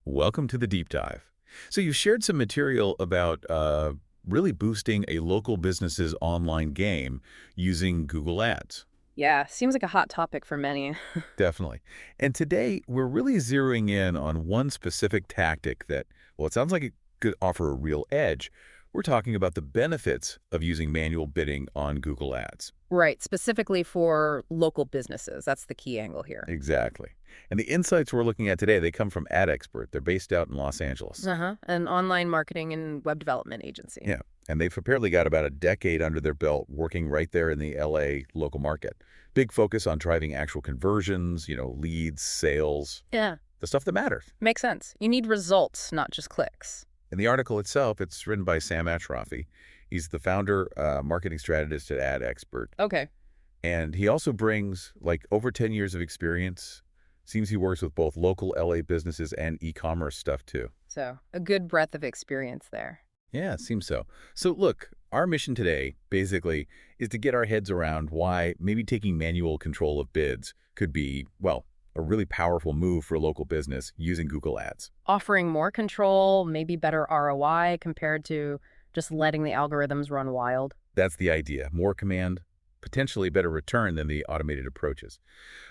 Welcome to the deep dive. So you've shared some material about really boosting a local business's online game using Google Ads. Yeah, seems like a hot topic for many. Definitely. And today we're really zeroing in on one specific tactic that, well, it sounds like it could offer a real edge. We're talking about the benefits of using manual bidding on Google Ads. Right, specifically for local businesses. That's the key angle here. Exactly. And the insights we're looking at today, they come from Ad Expert. They're based out in Los Angeles. Uh-huh. An online marketing and web development agency. Yeah. And they've apparently got about a decade under their belt working right there in the LA local market. Big focus on driving actual conversions, leads, sales, Yeah, the stuff that matters. makes sense. You need results, not just clicks. In the article itself, it's written by Sam Ashrafi. He's the founder, marketing strategist at Ad Expert. Okay. And he also brings like over 10 years of experience. Seems he works with both local LA businesses and e-commerce stuff too. So, a good breadth of experience there. Yeah, it seems so. So look, our mission today, basically, is to get our heads around why maybe taking manual control of bids could be, well, a really powerful move for a local business using Google Ads. Offering more control, maybe better ROI compared to just letting the algorithms run wild. That's the idea. More command, potentially better return than the automated approaches.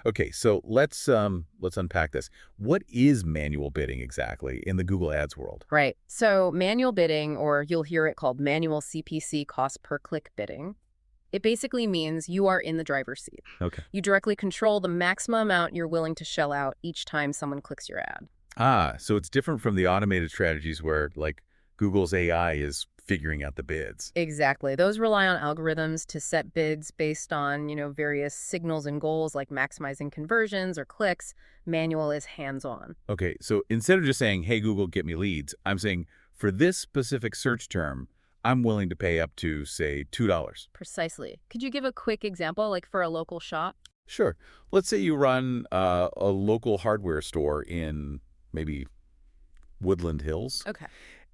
Okay, so let's unpack this. What is manual bidding exactly in the Google Ads world? Right. So manual bidding, or you'll hear it called manual CPC, cost per click bidding, it basically means you are in the driver's seat. Okay. You directly control the maximum amount you're willing to shell out each time someone clicks your ad. So it's different from the automated strategies where like Google's AI is figuring out the bids. Exactly. Those rely on algorithms to set bids based on, various signals and goals like maximizing conversions or clicks. Manual is hands-on. Okay, so instead of just saying, hey, Google, get me leads, I'm saying for this specific search term, I'm willing to pay up to, say, $2. Precisely. Could you give a quick example, like for a local shop? Sure. Let's say you run a local hardware store in maybe Woodland Hills, Okay.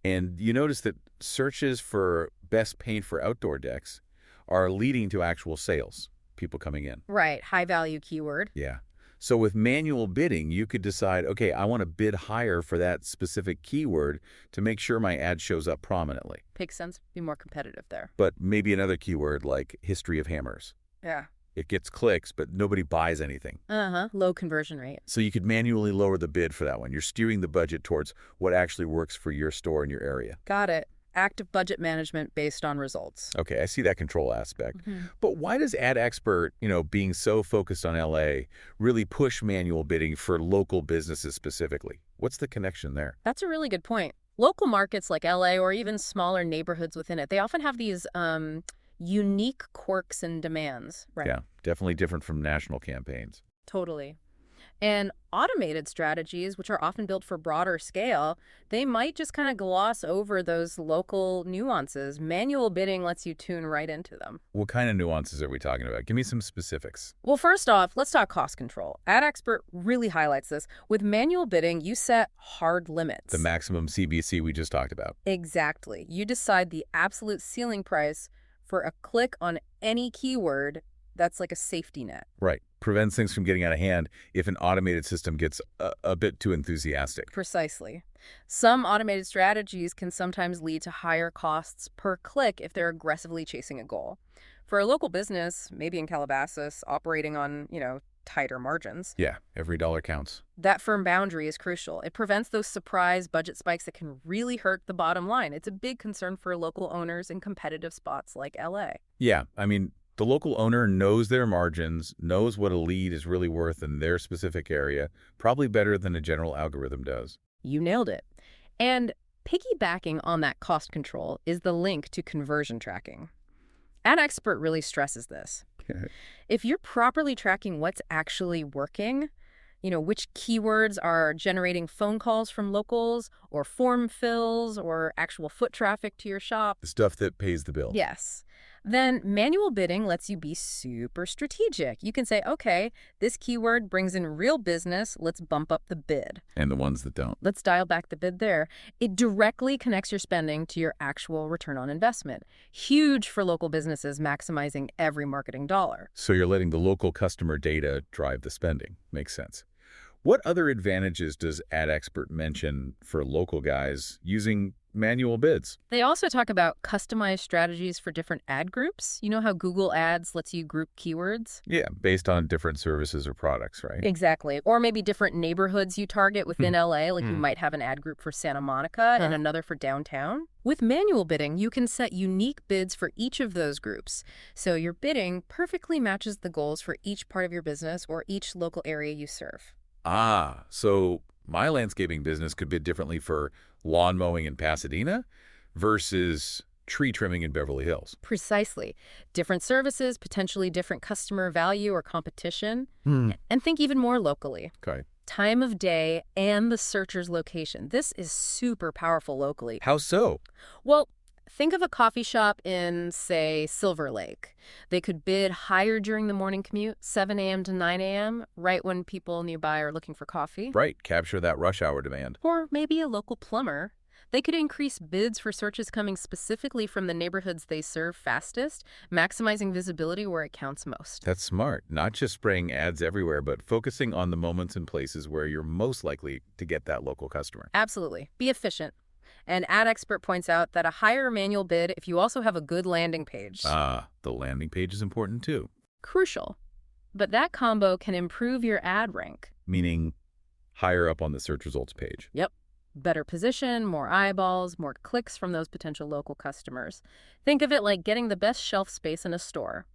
and you notice that searches for best paint for outdoor decks are leading to actual sales, people coming in. Right. High-value keyword. Yeah. So with manual bidding, you could decide, okay, I want to bid higher for that specific keyword to make sure my ad shows up prominently. Makes sense. Be more competitive there. But maybe another keyword like history of hammers. Yeah. It gets clicks, but nobody buys anything. Uh-huh. Low conversion rate. So you could manually lower the bid for that one. You're steering the budget towards what actually works for your store and your area. Got it. Active budget management based on results. Okay, I see that control aspect. Mhm. But why does Ad Expert, being so focused on LA, really push manual bidding for local businesses specifically? What's the connection there? That's a really good point. Local markets like LA or even smaller neighborhoods within it, they often have these unique quirks and demands. Right. Yeah, definitely different from national campaigns. Totally. And automated strategies, which are often built for broader scale, they might just kind of gloss over those local nuances. Manual bidding lets you tune right into them. What kind of nuances are we talking about? Give me some specifics. Well, first off, let's talk cost control. Ad Expert really highlights this. With manual bidding, you set hard limits. The maximum CBC we just talked about. Exactly. You decide the absolute ceiling price for a click on any keyword. That's like a safety net. Right. Prevents things from getting out of hand if an automated system gets a bit too enthusiastic. Precisely. Some automated strategies can sometimes lead to higher costs per click if they're aggressively chasing a goal. For a local business, maybe in Calabasas, operating on, tighter margins, Yeah, every dollar counts. that firm boundary is crucial. It prevents those surprise budget spikes that can really hurt the bottom line. It's a big concern for local owners in competitive spots like LA. Yeah, I mean, the local owner knows their margins, knows what a lead is really worth in their specific area, probably better than a general algorithm does. You nailed it. And piggybacking on that cost control is the link to conversion tracking. Ad Expert really stresses this. If you're properly tracking what's actually working, which keywords are generating phone calls from locals or form fills or actual foot traffic to your shop, The stuff that pays the bill. yes, then manual bidding lets you be super strategic. You can say, okay, this keyword brings in real business. Let's bump up the bid. And the ones that don't. Let's dial back the bid there. It directly connects your spending to your actual return on investment. Huge for local businesses, maximizing every marketing dollar. So you're letting the local customer data drive the spending. Makes sense. What other advantages does AdExpert mention for local guys using manual bids? They also talk about customized strategies for different ad groups. You know how Google Ads lets you group keywords? Yeah, based on different services or products, right? Exactly. Or maybe different neighborhoods you target within LA, like you might have an ad group for Santa Monica and another for downtown. With manual bidding, you can set unique bids for each of those groups. So your bidding perfectly matches the goals for each part of your business or each local area you serve. Ah, so my landscaping business could bid differently for lawn mowing in Pasadena versus tree trimming in Beverly Hills. Precisely. Different services, potentially different customer value or competition. And think even more locally. Okay. Time of day and the searcher's location. This is super powerful locally. How so? Well, think of a coffee shop in, say, Silver Lake. They could bid higher during the morning commute, 7 a.m. to 9 a.m., right when people nearby are looking for coffee. Right, capture that rush hour demand. Or maybe a local plumber. They could increase bids for searches coming specifically from the neighborhoods they serve fastest, maximizing visibility where it counts most. That's smart. Not just spraying ads everywhere, but focusing on the moments and places where you're most likely to get that local customer. Absolutely. Be efficient. And AdExpert points out that a higher manual bid if you also have a good landing page. Ah, the landing page is important too. Crucial. But that combo can improve your ad rank. Meaning higher up on the search results page. Yep. Better position, more eyeballs, more clicks from those potential local customers. Think of it like getting the best shelf space in a store.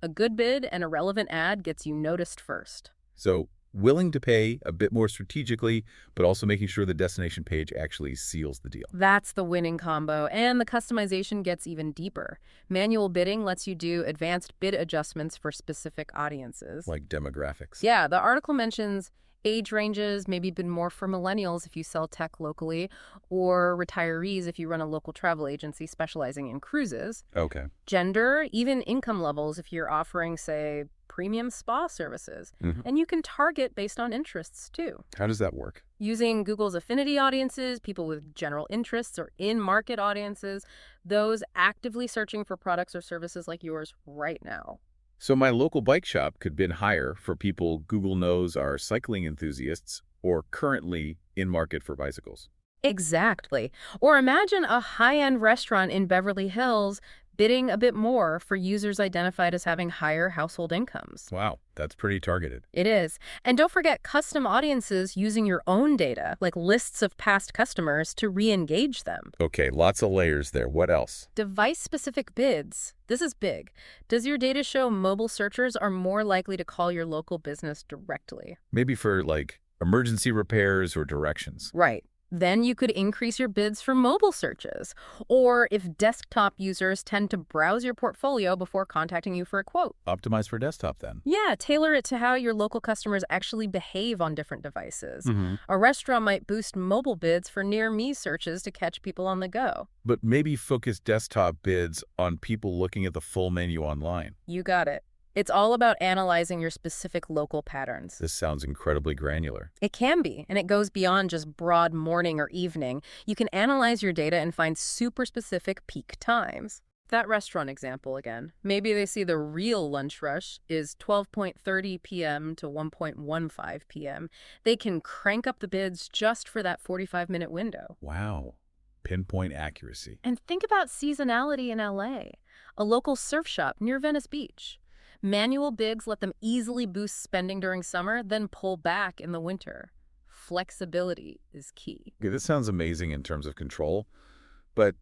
A good bid and a relevant ad gets you noticed first. So willing to pay a bit more strategically, but also making sure the destination page actually seals the deal. That's the winning combo, and the customization gets even deeper. Manual bidding lets you do advanced bid adjustments for specific audiences. Like demographics. Yeah, the article mentions age ranges, maybe bid more for millennials if you sell tech locally, or retirees if you run a local travel agency specializing in cruises. Okay. Gender, even income levels if you're offering, say, premium spa services. And you can target based on interests, too. How does that work? Using Google's affinity audiences, people with general interests, or in-market audiences, those actively searching for products or services like yours right now. So my local bike shop could bid higher for people Google knows are cycling enthusiasts or currently in market for bicycles. Exactly. Or imagine a high-end restaurant in Beverly Hills bidding a bit more for users identified as having higher household incomes. Wow, that's pretty targeted. It is. And don't forget custom audiences using your own data, like lists of past customers, to re-engage them. Okay, lots of layers there. What else? Device-specific bids. This is big. Does your data show mobile searchers are more likely to call your local business directly? Maybe for like emergency repairs or directions. Right. Then you could increase your bids for mobile searches. Or if desktop users tend to browse your portfolio before contacting you for a quote. Optimize for desktop then. Yeah, tailor it to how your local customers actually behave on different devices. A restaurant might boost mobile bids for near-me searches to catch people on the go. But maybe focus desktop bids on people looking at the full menu online. You got it. It's all about analyzing your specific local patterns. This sounds incredibly granular. It can be, and it goes beyond just broad morning or evening. You can analyze your data and find super specific peak times. That restaurant example again. Maybe they see the real lunch rush is 12:30 p.m. to 1:15 p.m. They can crank up the bids just for that 45-minute window. Wow. Pinpoint accuracy. And think about seasonality in LA. A local surf shop near Venice Beach. Manual bids let them easily boost spending during summer, then pull back in the winter. Flexibility is key. Okay, this sounds amazing in terms of control, but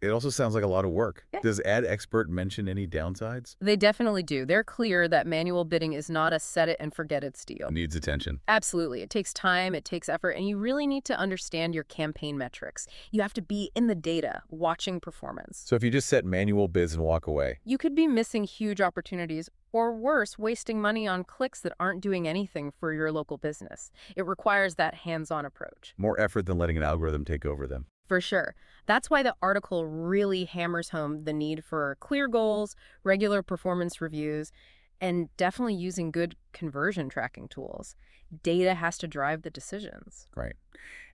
it also sounds like a lot of work. Yeah. Does AdExpert mention any downsides? They definitely do. They're clear that manual bidding is not a set-it-and-forget-it deal. Needs attention. Absolutely. It takes time, it takes effort, and you really need to understand your campaign metrics. You have to be in the data, watching performance. So if you just set manual bids and walk away, You could be missing huge opportunities, or worse, wasting money on clicks that aren't doing anything for your local business. It requires that hands-on approach. more effort than letting an algorithm take over them. For sure. That's why the article really hammers home the need for clear goals, regular performance reviews, and definitely using good conversion tracking tools. Data has to drive the decisions. Right.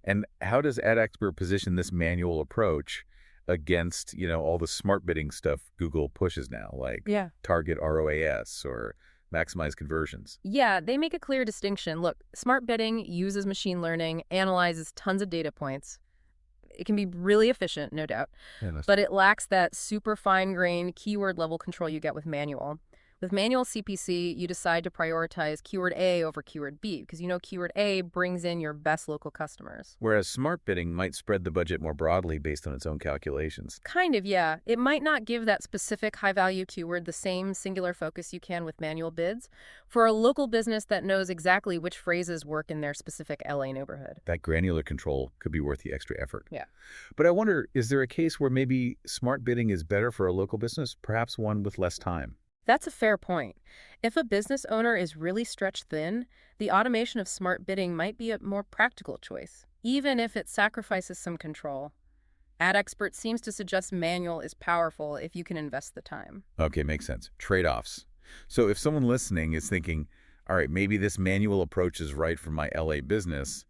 And how does AdExpert position this manual approach against, all the smart bidding stuff Google pushes now, like Yeah. target ROAS or maximize conversions. Yeah, they make a clear distinction. Look, smart bidding uses machine learning, analyzes tons of data points. It can be really efficient, no doubt, Yeah, that's but it lacks that super fine-grained keyword level control you get with manual. With manual CPC, you decide to prioritize keyword A over keyword B because you know keyword A brings in your best local customers. Whereas smart bidding might spread the budget more broadly based on its own calculations. Kind of, yeah. It might not give that specific high-value keyword the same singular focus you can with manual bids for a local business that knows exactly which phrases work in their specific LA neighborhood. That granular control could be worth the extra effort. Yeah. But I wonder, is there a case where maybe smart bidding is better for a local business, perhaps one with less time? That's a fair point. If a business owner is really stretched thin, the automation of smart bidding might be a more practical choice, even if it sacrifices some control. Ad Expert seems to suggest manual is powerful if you can invest the time. Okay, makes sense. Trade-offs. So if someone listening is thinking, all right, maybe this manual approach is right for my LA business,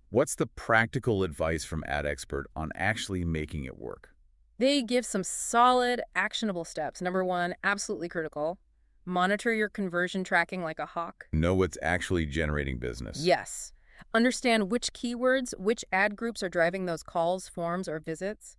what's the practical advice from Ad Expert on actually making it work? They give some solid, actionable steps. Number one, absolutely critical. Monitor your conversion tracking like a hawk. Know what's actually generating business. Yes. Understand which keywords, which ad groups are driving those calls, forms, or visits.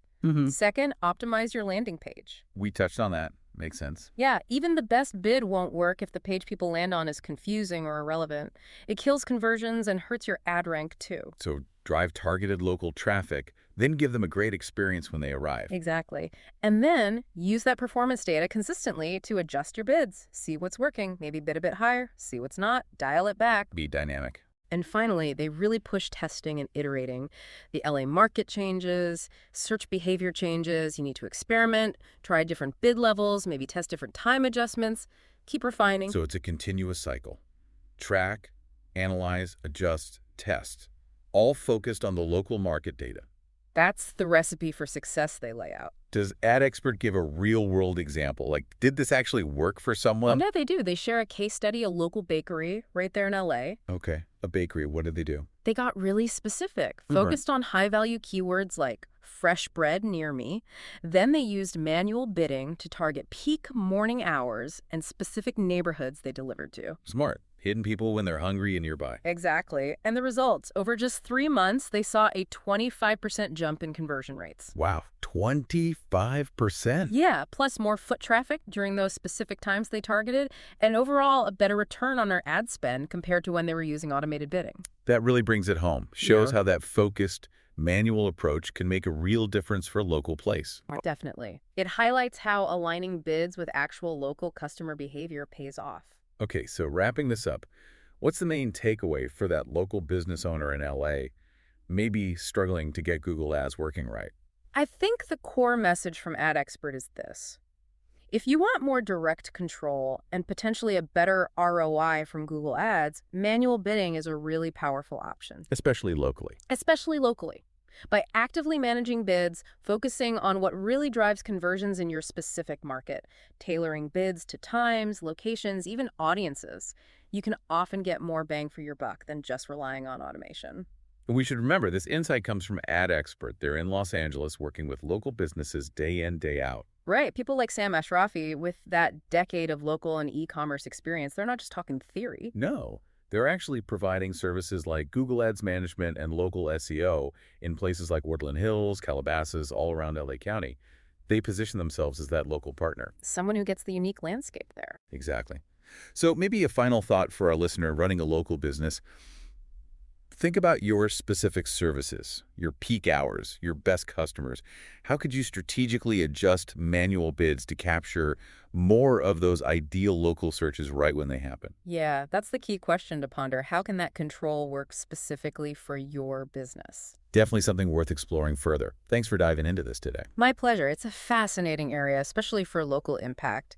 Second, optimize your landing page. We touched on that. Makes sense. Yeah, even the best bid won't work if the page people land on is confusing or irrelevant. It kills conversions and hurts your ad rank too. So drive targeted local traffic, then give them a great experience when they arrive. Exactly. And then use that performance data consistently to adjust your bids. See what's working, maybe bid a bit higher, see what's not, dial it back. Be dynamic. And finally, they really push testing and iterating. The LA market changes, search behavior changes, you need to experiment, try different bid levels, maybe test different time adjustments, keep refining. So it's a continuous cycle. Track, analyze, adjust, test. All focused on the local market data. That's the recipe for success they lay out. Does Ad Expert give a real-world example? Like, did this actually work for someone? Yeah, they do. They share a case study, a local bakery right there in LA. Okay, a bakery. What did they do? They got really specific, focused on high-value keywords like fresh bread near me. Then they used manual bidding to target peak morning hours and specific neighborhoods they delivered to. Smart. Hidden people when they're hungry and nearby. Exactly. And the results, over just 3 months, they saw a 25% jump in conversion rates. Wow, 25%? Yeah, plus more foot traffic during those specific times they targeted, and overall a better return on their ad spend compared to when they were using automated bidding. That really brings it home. Shows how that focused, manual approach can make a real difference for a local place. Definitely. It highlights how aligning bids with actual local customer behavior pays off. Okay, so wrapping this up, what's the main takeaway for that local business owner in LA, maybe struggling to get Google Ads working right? I think the core message from Ad Expert is this. If you want more direct control and potentially a better ROI from Google Ads, manual bidding is a really powerful option. Especially locally. Especially locally. By actively managing bids, focusing on what really drives conversions in your specific market, tailoring bids to times, locations, even audiences, you can often get more bang for your buck than just relying on automation. We should remember this insight comes from Ad Expert. They're in Los Angeles working with local businesses day in, day out. Right. People like Sam Ashrafi with that decade of local and e-commerce experience, they're not just talking theory. No. They're actually providing services like Google Ads management and local SEO in places like Woodland Hills, Calabasas, all around LA County. They position themselves as that local partner. Someone who gets the unique landscape there. Exactly. So maybe a final thought for our listener running a local business. Think about your specific services, your peak hours, your best customers. How could you strategically adjust manual bids to capture more of those ideal local searches right when they happen? Yeah, that's the key question to ponder. How can that control work specifically for your business? Definitely something worth exploring further. Thanks for diving into this today. My pleasure. It's a fascinating area, especially for local impact.